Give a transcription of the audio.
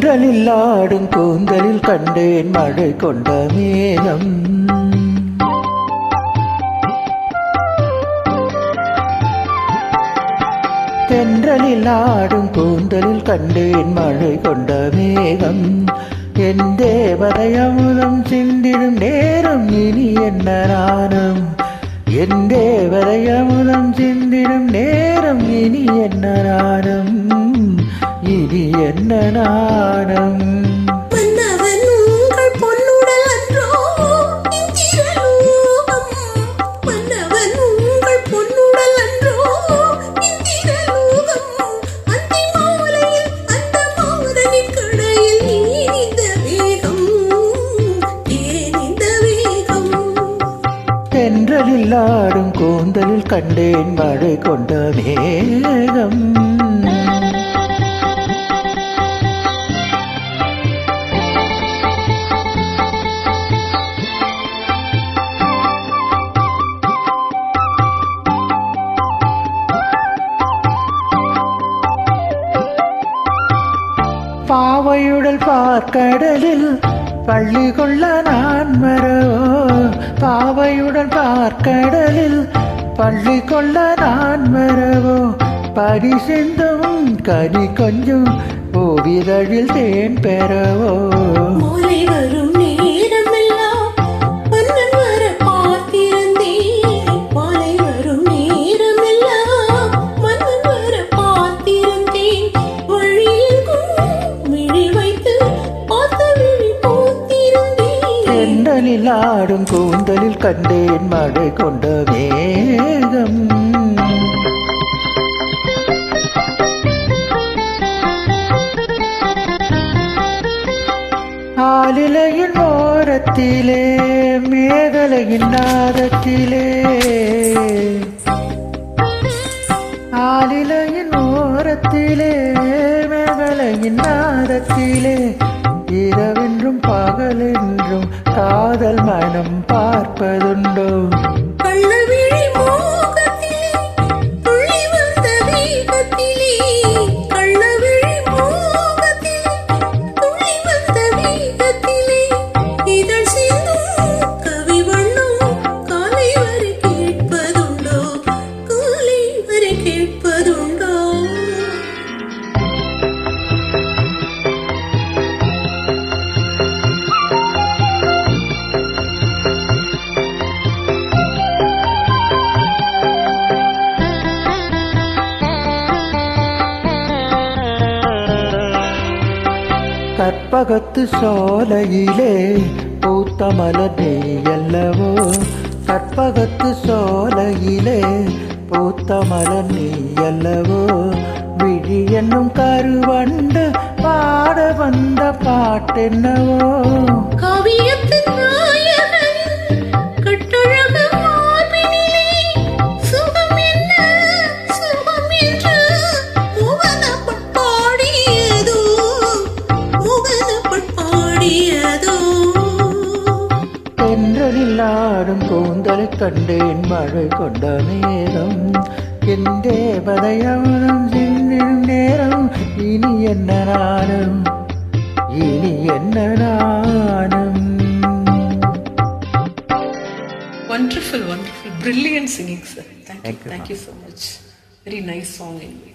தென்றலில் ஆடும் கூந்தலில் கண்டேன் மழை கொண்ட மேகம். தென்றலில் ஆடும் கூந்தலில் கண்டேன் மழை கொண்ட மேகம். என் தேவதை அமுதம் சிந்திடும் நேரம் இனி என்ன நாணம். என் தேவதை அமுதம் சிந்திடும் நேரம் இனி என்ன நாணம். இனி என்ன நாணம். தென்றலில் ஆடும் கூந்தலில் கண்டேன் மழை கொண்ட மேகம். பாவையுடல் பார்க்கடலில் பள்ளி கொள்ள நான் வரவோ. பாவையுடன் பார்க்கடலில் பள்ளி கொள்ள நான் வரவோ. படி செந்தும் கனி கொஞ்சம் ஓவிதழில் தேன் பெறவோ. வரும் நேரமெல்லாம் மன்னன் வர பார்த்திருந்தேன். மாலை வரும் நேரமெல்லாம் மன்னன் வர பார்த்திருந்தேன். வழியெங்கும் விழி வைத்து பார்த்த விழி போத்திருந்தேன். தென்றலில் ஆடும் கூந்தலில் கண்டேன் மழை கொண்ட மேகம். ஆலிலையின் ஓரத்திலே மேகலையின் நாதத்திலே. ஆலிலையின் ஓரத்திலே மேகலையின் நாதத்திலே. இரவென்றும் பகலென்றும் காதல் மனம் பார்ப்பதுண்டோ. கற்பகத்து சோலையிலே பூத்த மலர் நீ அல்லவோ. கற்பகத்து சோலையிலே பூத்த மலர் நீ அல்லவோ. விழி என்னும் கருவண்டு பாட வந்த பாட்டென்னவோ. காவியத்தின் தென்றலில் ஆடும் கூந்தலை கண்டேன் மழை கொண்ட நேரம். என் தேவதை அமுதம் சிந்திடும் நேரம் இனி என்ன நாணம். இனி என்ன நாணம். Wonderful, wonderful, brilliant singing, sir. Thank you so much. Very nice song anyway.